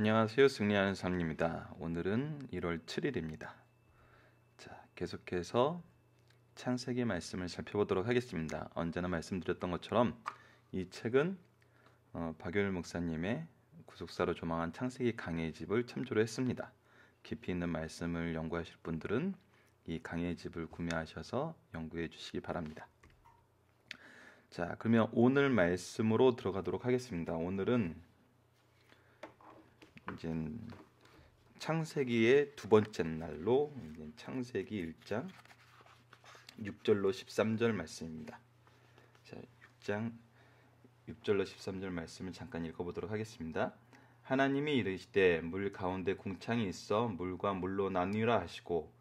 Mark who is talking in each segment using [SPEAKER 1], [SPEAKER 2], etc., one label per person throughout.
[SPEAKER 1] 안녕하세요. 승리하는 삶입니다. 오늘은 1월 7일입니다. 자, 계속해서 창세기 말씀을 살펴보도록 하겠습니다. 언제나 말씀드렸던 것처럼 이 책은 박효일 목사님의 구속사로 조망한 창세기 강해의 집을 참조를 했습니다. 깊이 있는 말씀을 연구하실 분들은 이 강해의 집을 구매하셔서 연구해 주시기 바랍니다. 자, 그러면 오늘 말씀으로 들어가도록 하겠습니다. 오늘은 이제 창세기의 두 번째 날로 창세기 1장 6절로 13절 말씀입니다. 자, 6장 6절로 13절 말씀을 잠깐 읽어보도록 하겠습니다. 하나님이 이르시되 물 가운데 궁창이 있어 물과 물로 나누라 하시고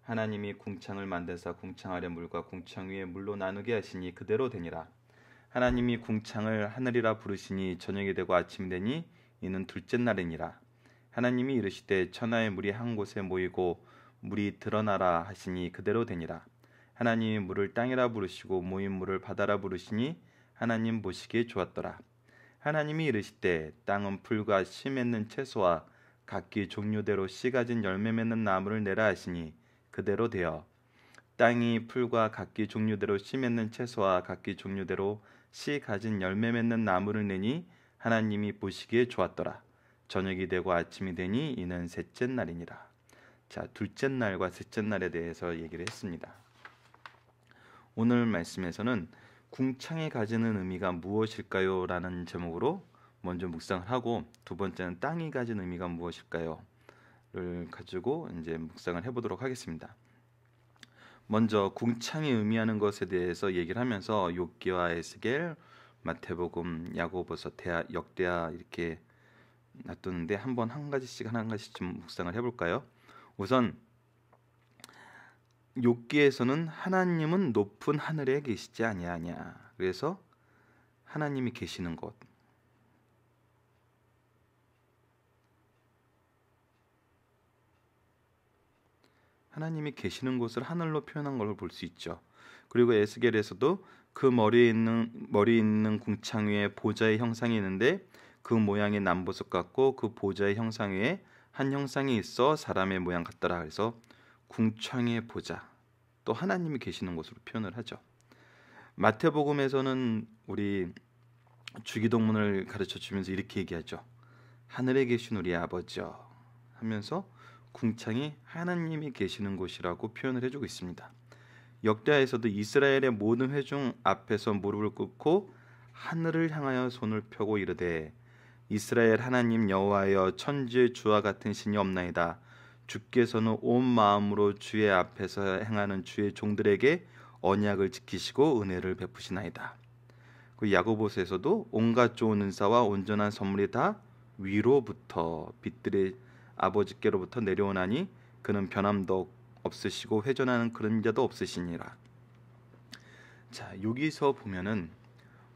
[SPEAKER 1] 하나님이 궁창을 만드사 궁창 아래 물과 궁창 위에 물로 나누게 하시니 그대로 되니라. 하나님이 궁창을 하늘이라 부르시니 저녁이 되고 아침이 되니 이는 둘째 날이니라. 하나님이 이르시되 천하의 물이 한 곳에 모이고 물이 드러나라 하시니 그대로 되니라. 하나님이 물을 땅이라 부르시고 모인 물을 바다라 부르시니 하나님 보시기에 좋았더라. 하나님이 이르시되 땅은 풀과 씨 맺는 채소와 각기 종류대로 씨 가진 열매 맺는 나무를 내라 하시니 그대로 되어 땅이 풀과 각기 종류대로 씨 맺는 채소와 각기 종류대로 씨 가진 열매 맺는 나무를 내니 하나님이 보시기에 좋았더라. 저녁이 되고 아침이 되니 이는 셋째 날이니라. 자, 둘째 날과 셋째 날에 대해서 얘기를 했습니다. 오늘 말씀에서는 궁창이 가지는 의미가 무엇일까요? 라는 제목으로 먼저 묵상을 하고, 두 번째는 땅이 가진 의미가 무엇일까요? 를 가지고 이제 묵상을 해보도록 하겠습니다. 먼저 궁창이 의미하는 것에 대해서 얘기를 하면서 욥기와 에스겔, 마태복음, 야고보서, 역대하 이렇게 놔두는데 한번 한 가지씩 좀 묵상을 해볼까요? 우선 욥기에서는 하나님은 높은 하늘에 계시지 아니하냐. 그래서 하나님이 계시는 곳, 하나님이 계시는 곳을 하늘로 표현한 걸 볼 수 있죠. 그리고 에스겔에서도 그 머리 있는 궁창 위에 보좌의 형상이 있는데 그 모양이 남보석 같고 그 보좌의 형상 위에 한 형상이 있어 사람의 모양 같더라. 그래서 궁창의 보좌, 또 하나님이 계시는 곳으로 표현을 하죠. 마태복음에서는 우리 주기도문을 가르쳐 주면서 이렇게 얘기하죠. 하늘에 계신 우리 아버지여 하면서 궁창이 하나님이 계시는 곳이라고 표현을 해주고 있습니다. 역대하에서도 이스라엘의 모든 회중 앞에서 무릎을 꿇고 하늘을 향하여 손을 펴고 이르되 이스라엘 하나님 여호와여 천지의 주와 같은 신이 없나이다. 주께서는 온 마음으로 주의 앞에서 행하는 주의 종들에게 언약을 지키시고 은혜를 베푸시나이다. 그 야고보서에서도 온갖 좋은 은사와 온전한 선물이 다 위로부터 빛들의 아버지께로부터 내려오나니 그는 변함도 없으시고 회전하는 그림자도 없으시니라. 자, 여기서 보면은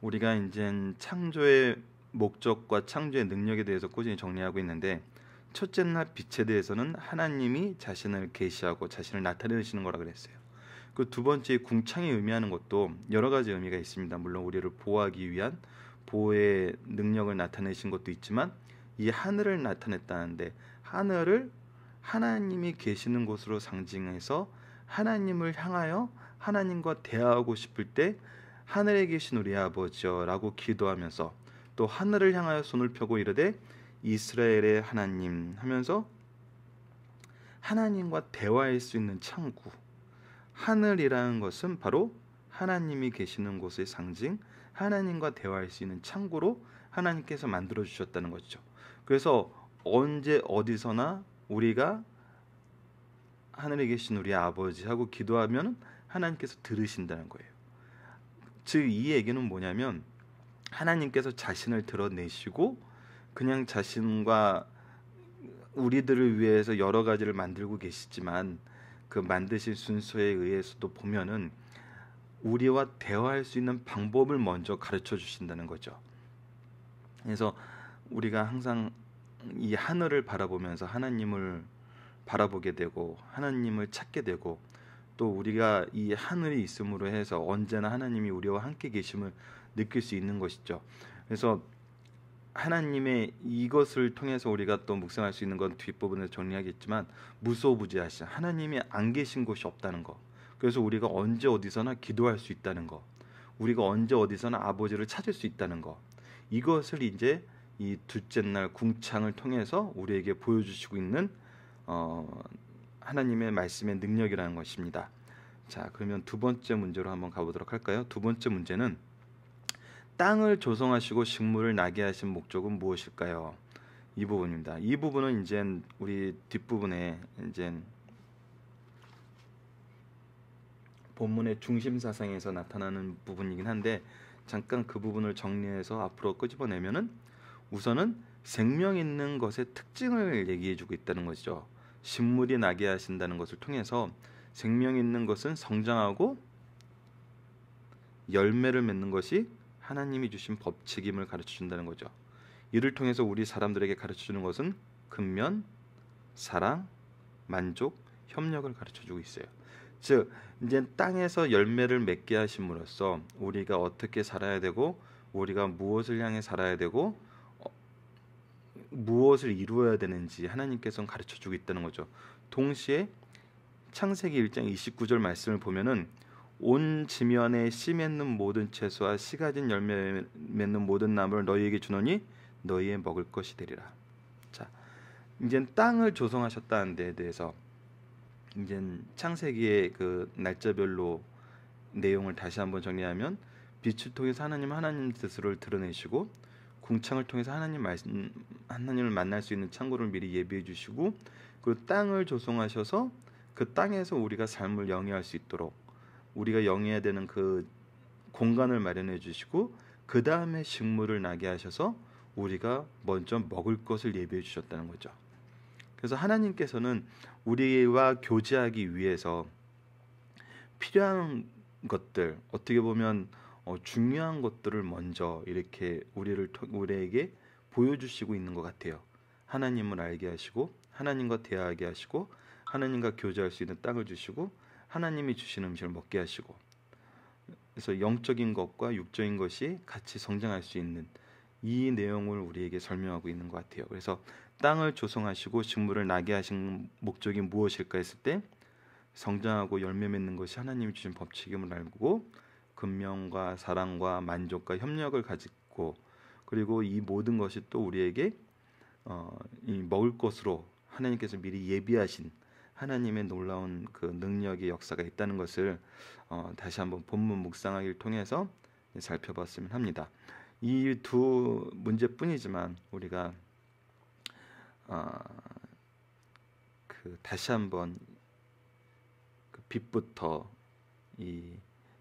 [SPEAKER 1] 우리가 이제 창조의 목적과 창조의 능력에 대해서 꾸준히 정리하고 있는데, 첫째 날 빛에 대해서는 하나님이 자신을 계시하고 자신을 나타내시는 거라 그랬어요. 그 두 번째 궁창이 의미하는 것도 여러 가지 의미가 있습니다. 물론 우리를 보호하기 위한 보호의 능력을 나타내신 것도 있지만, 이 하늘을 나타냈다는데 하늘을 하나님이 계시는 곳으로 상징해서 하나님을 향하여 하나님과 대화하고 싶을 때 하늘에 계신 우리 아버지여 라고 기도하면서, 또 하늘을 향하여 손을 펴고 이르되 이스라엘의 하나님 하면서 하나님과 대화할 수 있는 창구, 하늘이라는 것은 바로 하나님이 계시는 곳의 상징, 하나님과 대화할 수 있는 창구로 하나님께서 만들어 주셨다는 것이죠. 그래서 언제 어디서나 우리가 하늘에 계신 우리 아버지 하고 기도하면 하나님께서 들으신다는 거예요. 즉 이 얘기는 뭐냐면 하나님께서 자신을 드러내시고 그냥 자신과 우리들을 위해서 여러 가지를 만들고 계시지만 그 만드신 순서에 의해서도 보면은 우리와 대화할 수 있는 방법을 먼저 가르쳐 주신다는 거죠. 그래서 우리가 항상 이 하늘을 바라보면서 하나님을 바라보게 되고 하나님을 찾게 되고, 또 우리가 이 하늘이 있음으로 해서 언제나 하나님이 우리와 함께 계심을 느낄 수 있는 것이죠. 그래서 하나님의 이것을 통해서 우리가 또 묵상할 수 있는 건 뒷부분에서 정리하겠지만 무소부지하신 하나님이 안 계신 곳이 없다는 거. 그래서 우리가 언제 어디서나 기도할 수 있다는 거. 우리가 언제 어디서나 아버지를 찾을 수 있다는 거. 이것을 이제 이 둘째 날 궁창을 통해서 우리에게 보여주시고 있는 하나님의 말씀의 능력이라는 것입니다. 자, 그러면 두 번째 문제로 한번 가보도록 할까요? 두 번째 문제는 땅을 조성하시고 식물을 나게 하신 목적은 무엇일까요? 이 부분입니다. 이 부분은 이제 우리 뒷부분에 이제 본문의 중심 사상에서 나타나는 부분이긴 한데 잠깐 그 부분을 정리해서 앞으로 끄집어내면은 우선은 생명 있는 것의 특징을 얘기해주고 있다는 것이죠. 식물이 나게 하신다는 것을 통해서 생명 있는 것은 성장하고 열매를 맺는 것이 하나님이 주신 법칙임을 가르쳐준다는 거죠. 이를 통해서 우리 사람들에게 가르쳐주는 것은 근면, 사랑, 만족, 협력을 가르쳐주고 있어요. 즉 이제 땅에서 열매를 맺게 하심으로써 우리가 어떻게 살아야 되고 우리가 무엇을 향해 살아야 되고 무엇을 이루어야 되는지 하나님께서는 가르쳐주고 있다는 거죠. 동시에 창세기 1장 29절 말씀을 보면은 온 지면에 씨 맺는 모든 채소와 씨 가진 열매 맺는 모든 나무를 너희에게 주노니 너희의 먹을 것이 되리라. 자, 이제 땅을 조성하셨다는 데에 대해서 이제 창세기의 그 날짜별로 내용을 다시 한번 정리하면 빛을 통해서 하나님 뜻을 드러내시고 궁창을 통해서 하나님을 만날 수 있는 창고를 미리 예비해 주시고 그리고 땅을 조성하셔서 그 땅에서 우리가 삶을 영위할 수 있도록 우리가 영위해야 되는 그 공간을 마련해 주시고 그 다음에 식물을 나게 하셔서 우리가 먼저 먹을 것을 예비해 주셨다는 거죠. 그래서 하나님께서는 우리와 교제하기 위해서 필요한 것들, 어떻게 보면 중요한 것들을 먼저 이렇게 우리에게 보여주시고 있는 것 같아요. 하나님을 알게 하시고 하나님과 대화하게 하시고 하나님과 교제할 수 있는 땅을 주시고 하나님이 주신 음식을 먹게 하시고 그래서 영적인 것과 육적인 것이 같이 성장할 수 있는 이 내용을 우리에게 설명하고 있는 것 같아요. 그래서 땅을 조성하시고 식물을 나게 하신 목적이 무엇일까 했을 때 성장하고 열매 맺는 것이 하나님이 주신 법칙임을 알고 근면과 사랑과 만족과 협력을 가지고 그리고 이 모든 것이 또 우리에게 이 먹을 것으로 하나님께서 미리 예비하신 하나님의 놀라운 그 능력의 역사가 있다는 것을 다시 한번 본문 묵상하기를 통해서 살펴봤으면 합니다. 이 두 문제뿐이지만 우리가 다시 한번 그 빛부터 이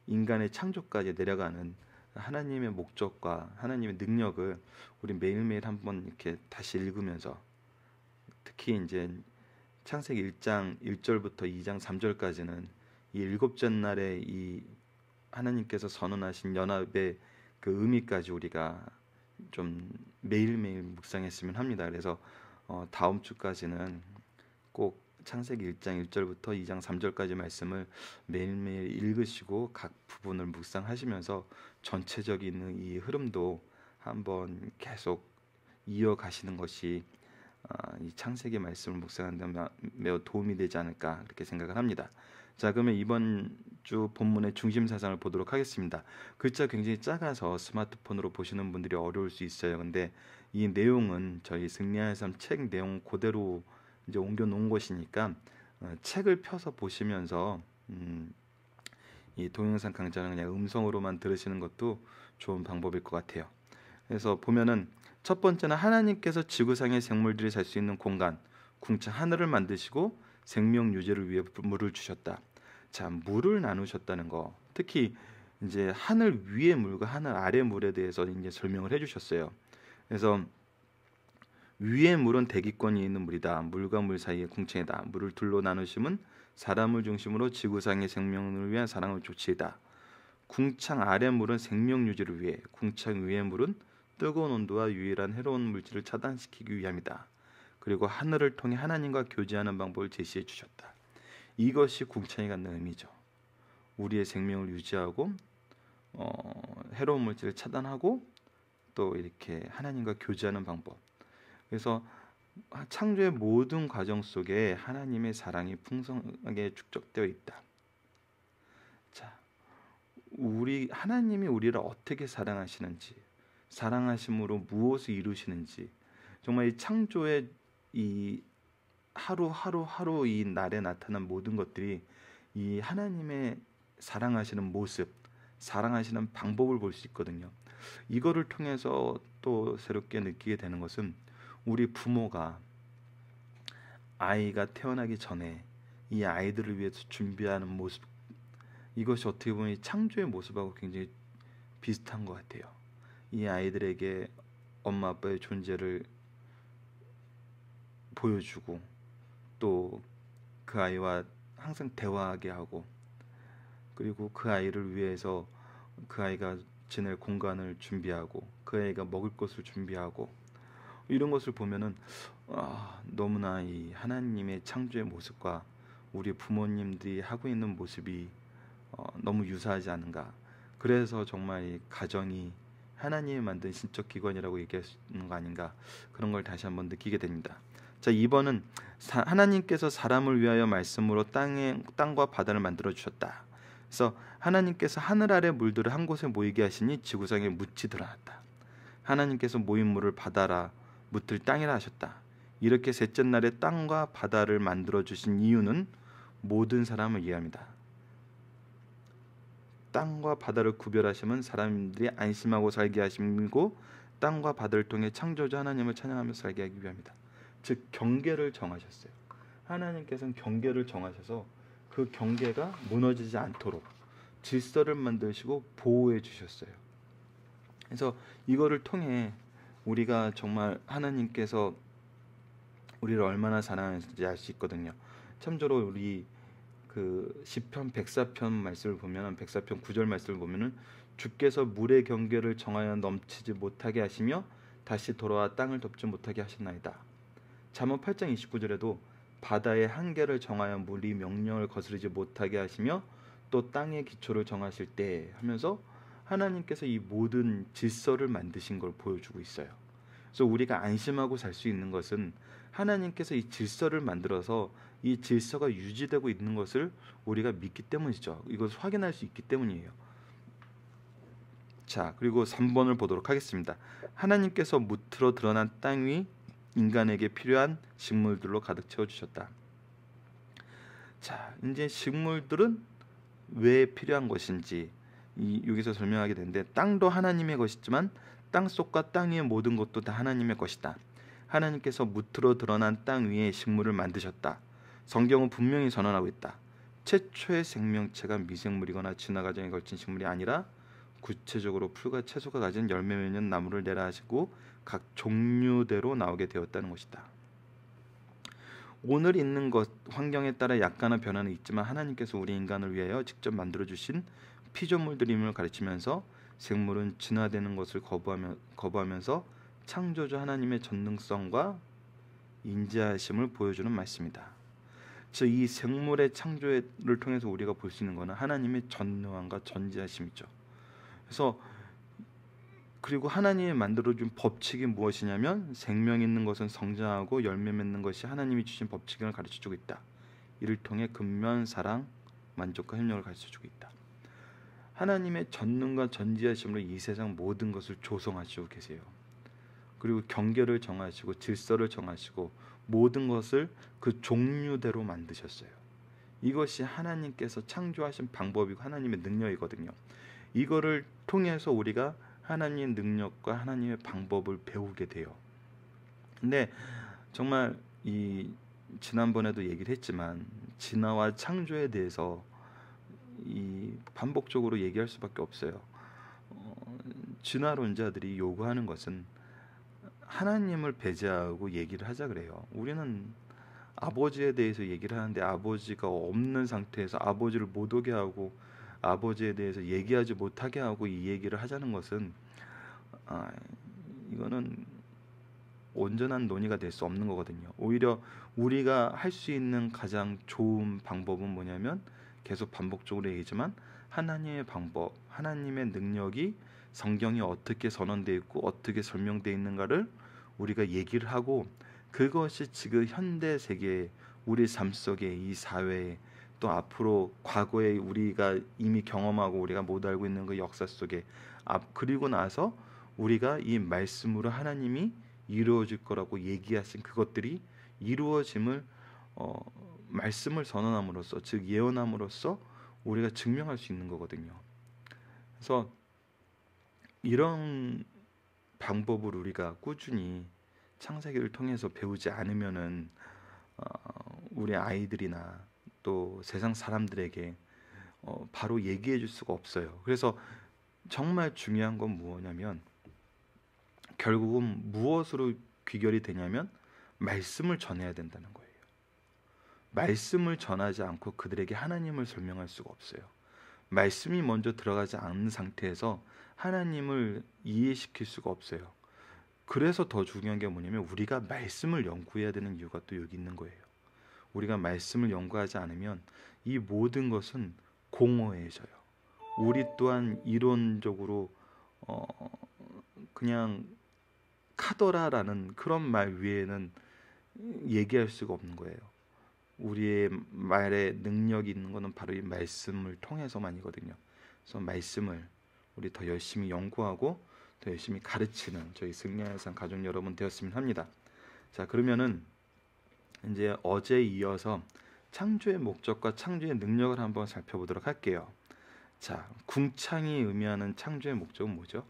[SPEAKER 1] 인간의 창조까지 내려가는 하나님의 목적과 하나님의 능력을 우리 매일매일 한번 이렇게 다시 읽으면서 특히 이제 창세기 1장 1절부터 2장 3절까지는 이 일곱째 날에 이 하나님께서 선언하신 연합의 그 의미까지 우리가 좀 매일매일 묵상했으면 합니다. 그래서 다음 주까지는 꼭 창세기 1장 1절부터 2장 3절까지 말씀을 매일매일 읽으시고 각 부분을 묵상하시면서 전체적인 이 흐름도 한번 계속 이어가시는 것이 이 창세기 말씀을 묵상하는 데 매우 도움이 되지 않을까 그렇게 생각을 합니다. 자, 그러면 이번 주 본문의 중심 사상을 보도록 하겠습니다. 글자 굉장히 작아서 스마트폰으로 보시는 분들이 어려울 수 있어요. 근데 이 내용은 저희 승리하는 삶 책 내용 그대로 이제 옮겨 놓은 것이니까 책을 펴서 보시면서 이 동영상 강좌는 그냥 음성으로만 들으시는 것도 좋은 방법일 것 같아요. 그래서 보면은 첫 번째는 하나님께서 지구상의 생물들이 살 수 있는 공간, 궁창 하늘을 만드시고 생명 유지를 위해 물을 주셨다. 자, 물을 나누셨다는 거. 특히 이제 하늘 위의 물과 하늘 아래 물에 대해서 이제 설명을 해주셨어요. 그래서 위의 물은 대기권이 있는 물이다. 물과 물 사이의 궁창이다. 물을 둘로 나누심은 사람을 중심으로 지구상의 생명을 위한 사랑을 조치이다. 궁창 아래 물은 생명 유지를 위해, 궁창 위의 물은 뜨거운 온도와 유일한 해로운 물질을 차단시키기 위함이다. 그리고 하늘을 통해 하나님과 교제하는 방법을 제시해 주셨다. 이것이 궁창이 갖는 의미죠. 우리의 생명을 유지하고 해로운 물질을 차단하고 또 이렇게 하나님과 교제하는 방법. 그래서 창조의 모든 과정 속에 하나님의 사랑이 풍성하게 축적되어 있다. 자, 하나님이 우리를 어떻게 사랑하시는지, 사랑하심으로 무엇을 이루시는지, 정말 이 창조의 이 하루 이 날에 나타난 모든 것들이 이 하나님의 사랑하시는 모습, 사랑하시는 방법을 볼 수 있거든요. 이거를 통해서 또 새롭게 느끼게 되는 것은 우리 부모가 아이가 태어나기 전에 이 아이들을 위해서 준비하는 모습, 이것이 어떻게 보면 이 창조의 모습하고 굉장히 비슷한 것 같아요. 이 아이들에게 엄마 아빠의 존재를 보여주고 또 그 아이와 항상 대화하게 하고, 그리고 그 아이를 위해서 그 아이가 지낼 공간을 준비하고 그 아이가 먹을 것을 준비하고, 이런 것을 보면은 너무나 이 하나님의 창조의 모습과 우리 부모님들이 하고 있는 모습이 너무 유사하지 않은가. 그래서 정말 이 가정이 하나님이 만든 신적 기관이라고 얘기할 수 있는 거 아닌가, 그런 걸 다시 한번 느끼게 됩니다. 자, 2번은 하나님께서 사람을 위하여 말씀으로 땅과 바다를 만들어 주셨다. 그래서 하나님께서 하늘 아래 물들을 한 곳에 모이게 하시니 지구상에 묻이 드러났다. 하나님께서 모인 물을 바다라, 묻을 땅이라 하셨다. 이렇게 셋째 날에 땅과 바다를 만들어 주신 이유는 모든 사람을 이해합니다. 땅과 바다를 구별하시면 사람들이 안심하고 살게 하시고, 땅과 바다를 통해 창조주 하나님을 찬양하며 살게 하기 위함이다. 즉 경계를 정하셨어요. 하나님께서는 경계를 정하셔서 그 경계가 무너지지 않도록 질서를 만드시고 보호해 주셨어요. 그래서 이거를 통해 우리가 정말 하나님께서 우리를 얼마나 사랑하는지 알 수 있거든요. 참조로 우리 그 시편 104편 말씀을 보면, 104편 9절 말씀을 보면은 주께서 물의 경계를 정하여 넘치지 못하게 하시며 다시 돌아와 땅을 덮지 못하게 하셨나이다. 잠언 8장 29절에도 바다의 한계를 정하여 물이 명령을 거스르지 못하게 하시며 또 땅의 기초를 정하실 때 하면서 하나님께서 이 모든 질서를 만드신 걸 보여주고 있어요. 그래서 우리가 안심하고 살 수 있는 것은 하나님께서 이 질서를 만들어서 이 질서가 유지되고 있는 것을 우리가 믿기 때문이죠. 이것을 확인할 수 있기 때문이에요. 자, 그리고 3번을 보도록 하겠습니다. 하나님께서 무트로 드러난 땅 위 인간에게 필요한 식물들로 가득 채워주셨다. 자, 이제 식물들은 왜 필요한 것인지 여기서 설명하게 되는데, 땅도 하나님의 것이지만 땅 속과 땅 위의 모든 것도 다 하나님의 것이다. 하나님께서 무트로 드러난 땅 위에 식물을 만드셨다. 성경은 분명히 선언하고 있다. 최초의 생명체가 미생물이거나 진화 과정에 걸친 식물이 아니라 구체적으로 풀과 채소가 가진 열매 맺는 나무를 내라 하시고 각 종류대로 나오게 되었다는 것이다. 오늘 있는 것, 환경에 따라 약간의 변화는 있지만 하나님께서 우리 인간을 위하여 직접 만들어주신 피조물들임을 가르치면서 생물은 진화되는 것을 거부하면서 창조주 하나님의 전능성과 인자하심을 보여주는 말씀이다. 즉 이 생물의 창조를 통해서 우리가 볼 수 있는 것은 하나님의 전능함과 전지하심이죠. 그래서 그리고 하나님이 만들어준 법칙이 무엇이냐면, 생명 있는 것은 성장하고 열매 맺는 것이 하나님이 주신 법칙을 가르쳐주고 있다. 이를 통해 근면, 사랑, 만족과 협력을 가르쳐주고 있다. 하나님의 전능과 전지하심으로 이 세상 모든 것을 조성하시고 계세요. 그리고 경계를 정하시고 질서를 정하시고 모든 것을 그 종류대로 만드셨어요. 이것이 하나님께서 창조하신 방법이고 하나님의 능력이거든요. 이거를 통해서 우리가 하나님의 능력과 하나님의 방법을 배우게 돼요. 근데 정말 지난번에도 얘기를 했지만 진화와 창조에 대해서 반복적으로 얘기할 수밖에 없어요. 진화론자들이 요구하는 것은 하나님을 배제하고 얘기를 하자 그래요. 우리는 아버지에 대해서 얘기를 하는데 아버지가 없는 상태에서 아버지를 못 오게 하고 아버지에 대해서 얘기하지 못하게 하고 이 얘기를 하자는 것은 이거는 온전한 논의가 될 수 없는 거거든요. 오히려 우리가 할 수 있는 가장 좋은 방법은 뭐냐면, 계속 반복적으로 얘기지만 하나님의 방법, 하나님의 능력이 성경이 어떻게 선언되어 있고 어떻게 설명되어 있는가를 우리가 얘기를 하고, 그것이 지금 현대 세계에, 우리 삶 속에, 이 사회에, 또 앞으로 과거에 우리가 이미 경험하고 우리가 못 알고 있는 그 역사 속에, 그리고 나서 우리가 이 말씀으로 하나님이 이루어질 거라고 얘기하신 그것들이 이루어짐을 말씀을 선언함으로써, 즉 예언함으로써 우리가 증명할 수 있는 거거든요. 그래서 이런 방법을 우리가 꾸준히 창세기를 통해서 배우지 않으면은 우리 아이들이나 또 세상 사람들에게 바로 얘기해 줄 수가 없어요. 그래서 정말 중요한 건 뭐냐면, 결국은 무엇으로 귀결이 되냐면 말씀을 전해야 된다는 거예요. 말씀을 전하지 않고 그들에게 하나님을 설명할 수가 없어요. 말씀이 먼저 들어가지 않는 상태에서 하나님을 이해시킬 수가 없어요. 그래서 더 중요한 게 뭐냐면, 우리가 말씀을 연구해야 되는 이유가 또 여기 있는 거예요. 우리가 말씀을 연구하지 않으면 이 모든 것은 공허해져요. 우리 또한 이론적으로 그냥 카더라라는 그런 말 외에는 얘기할 수가 없는 거예요. 우리의 말에 능력이 있는 것은 바로 이 말씀을 통해서만이거든요. 그래서 말씀을 우리 더 열심히 연구하고 더 열심히 가르치는 저희 승리의 산 가족 여러분 되었으면 합니다. 자, 그러면은 이제 어제 이어서 창조의 목적과 창조의 능력을 한번 살펴보도록 할게요. 자, 궁창이 의미하는 창조의 목적은 뭐죠?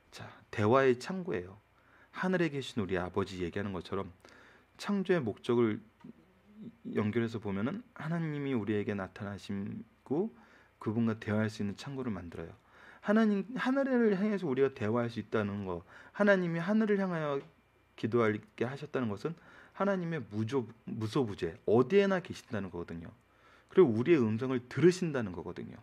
[SPEAKER 1] 자, 대화의 창구예요. 하늘에 계신 우리 아버지 얘기하는 것처럼 창조의 목적을 연결해서 보면은 하나님이 우리에게 나타나시고 그분과 대화할 수 있는 창구를 만들어요. 하늘을 향해서 우리가 대화할 수 있다는 거, 하나님이 하늘을 향하여 기도하게 하셨다는 것은 하나님의 무소부재, 어디에나 계신다는 거거든요. 그리고 우리의 음성을 들으신다는 거거든요.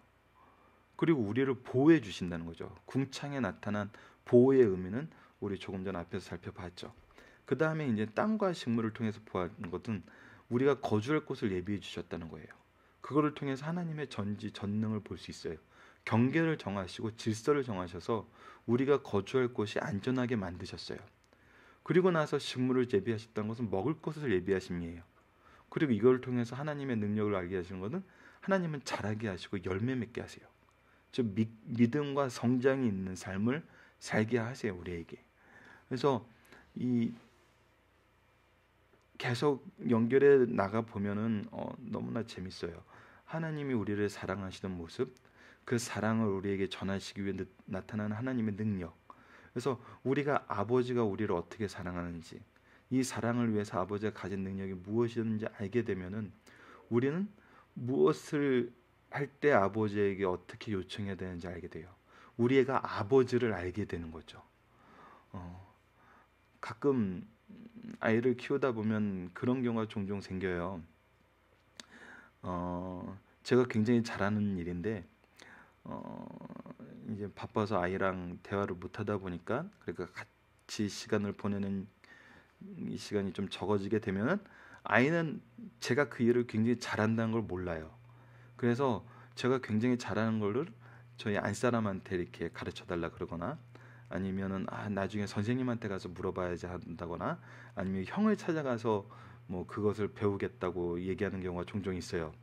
[SPEAKER 1] 그리고 우리를 보호해 주신다는 거죠. 궁창에 나타난 보호의 의미는 우리 조금 전 앞에서 살펴봤죠. 그 다음에 이제 땅과 식물을 통해서 보았는 것은 우리가 거주할 곳을 예비해 주셨다는 거예요. 그거를 통해서 하나님의 전지 전능을 볼 수 있어요. 경계를 정하시고 질서를 정하셔서 우리가 거주할 곳이 안전하게 만드셨어요. 그리고 나서 식물을 예비하셨다는 것은 먹을 것을 예비하심이에요. 그리고 이걸 통해서 하나님의 능력을 알게 하시는 것은 하나님은 자라게 하시고 열매 맺게 하세요. 즉 믿음과 성장이 있는 삶을 살게 하세요, 우리에게. 그래서 이 계속 연결해 나가 보면은 너무나 재밌어요. 하나님이 우리를 사랑하시는 모습, 그 사랑을 우리에게 전하시기 위해 나타나는 하나님의 능력. 그래서 우리가 아버지가 우리를 어떻게 사랑하는지, 이 사랑을 위해서 아버지가 가진 능력이 무엇이었는지 알게 되면은 우리는 무엇을 할 때 아버지에게 어떻게 요청해야 되는지 알게 돼요. 우리가 아버지를 알게 되는 거죠. 가끔 아이를 키우다 보면 그런 경우가 종종 생겨요. 제가 굉장히 잘하는 일인데 이제 바빠서 아이랑 대화를 못 하다 보니까, 그러니까 같이 시간을 보내는 이 시간이 좀 적어지게 되면은 아이는 제가 그 일을 굉장히 잘한다는 걸 몰라요. 그래서 제가 굉장히 잘하는 거를 저희 안사람한테 이렇게 가르쳐 달라 그러거나, 아니면은 나중에 선생님한테 가서 물어봐야지 한다거나, 아니면 형을 찾아가서 뭐 그것을 배우겠다고 얘기하는 경우가 종종 있어요.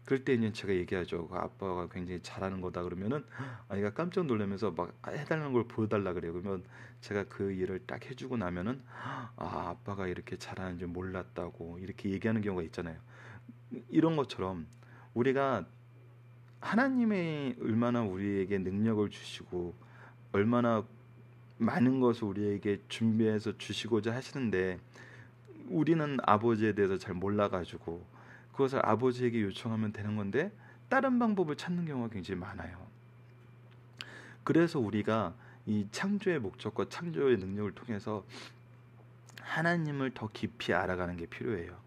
[SPEAKER 1] 그럴 때 이제 제가 얘기하죠. 아빠가 굉장히 잘하는 거다 그러면은 아이가 깜짝 놀라면서 막 해달라는 걸 보여달라 그래요. 그러면 제가 그 일을 딱 해주고 나면은 아빠가 이렇게 잘하는 줄 몰랐다고 이렇게 얘기하는 경우가 있잖아요. 이런 것처럼 우리가 하나님의 얼마나 우리에게 능력을 주시고 얼마나 많은 것을 우리에게 준비해서 주시고자 하시는데, 우리는 아버지에 대해서 잘 몰라가지고 그것을 아버지에게 요청하면 되는 건데 다른 방법을 찾는 경우가 굉장히 많아요. 그래서 우리가 이 창조의 목적과 창조의 능력을 통해서 하나님을 더 깊이 알아가는 게 필요해요.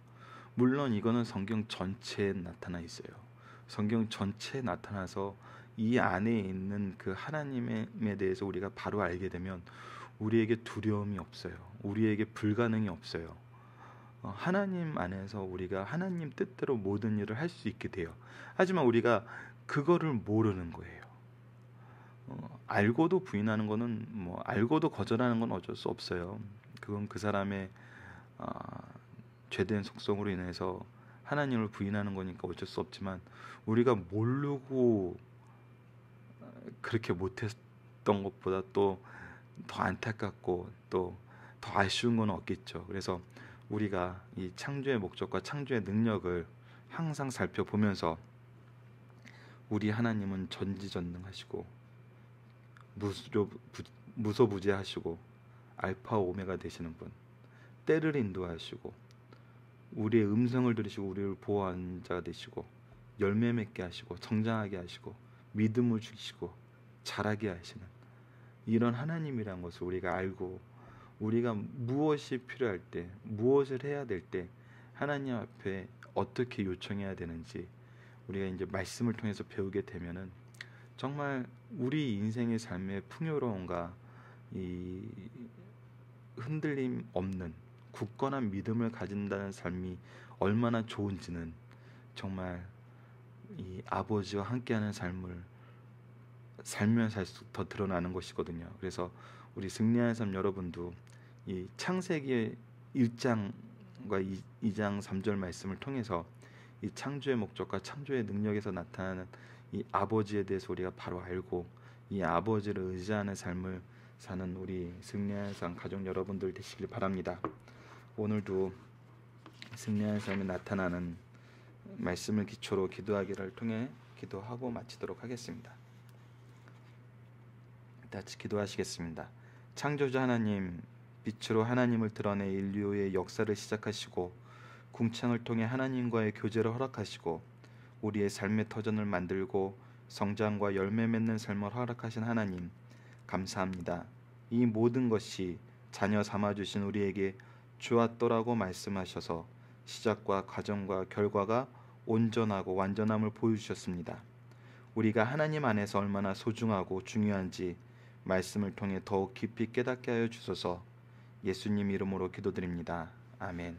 [SPEAKER 1] 물론 이거는 성경 전체에 나타나 있어요. 성경 전체에 나타나서 이 안에 있는 그 하나님에 대해서 우리가 바로 알게 되면 우리에게 두려움이 없어요. 우리에게 불가능이 없어요. 하나님 안에서 우리가 하나님 뜻대로 모든 일을 할 수 있게 돼요. 하지만 우리가 그거를 모르는 거예요. 알고도 부인하는 거는 뭐 알고도 거절하는 건 어쩔 수 없어요. 그건 그 사람의 어, 죄된 속성으로 인해서 하나님을 부인하는 거니까 어쩔 수 없지만, 우리가 모르고 그렇게 못했던 것보다 또 더 안타깝고 또 더 아쉬운 건 없겠죠. 그래서 우리가 이 창조의 목적과 창조의 능력을 항상 살펴보면서, 우리 하나님은 전지전능하시고 무소, 무소부재하시고 알파 오메가 되시는 분, 때를 인도하시고 우리의 음성을 들으시고 우리를 보호하는 자가 되시고, 열매 맺게 하시고 성장하게 하시고 믿음을 주시고 자라게 하시는 이런 하나님이란 것을 우리가 알고, 우리가 무엇이 필요할 때, 무엇을 해야 될 때 하나님 앞에 어떻게 요청해야 되는지 우리가 이제 말씀을 통해서 배우게 되면은, 정말 우리 인생의 삶의 풍요로움과 이 흔들림 없는 굳건한 믿음을 가진다는 삶이 얼마나 좋은지는 정말 이 아버지와 함께하는 삶을 살면 살수록 더 드러나는 것이거든요. 그래서 우리 승리하는 삶 여러분도 이 창세기 1장과 2장 3절 말씀을 통해서 이 창조의 목적과 창조의 능력에서 나타나는 이 아버지에 대해서 우리가 바로 알고, 이 아버지를 의지하는 삶을 사는 우리 승리하는 삶 가족 여러분들 되시길 바랍니다. 오늘도 승리하는 삶에 나타나는 말씀을 기초로 기도하기를 통해 기도하고 마치도록 하겠습니다. 같이 기도하시겠습니다. 창조자 하나님, 빛으로 하나님을 드러내 인류의 역사를 시작하시고 궁창을 통해 하나님과의 교제를 허락하시고 우리의 삶의 터전을 만들고 성장과 열매 맺는 삶을 허락하신 하나님, 감사합니다. 이 모든 것이 자녀 삼아주신 우리에게 주었더라고 말씀하셔서 시작과 과정과 결과가 온전하고 완전함을 보여주셨습니다. 우리가 하나님 안에서 얼마나 소중하고 중요한지 말씀을 통해 더욱 깊이 깨닫게 하여 주소서. 예수님 이름으로 기도드립니다. 아멘.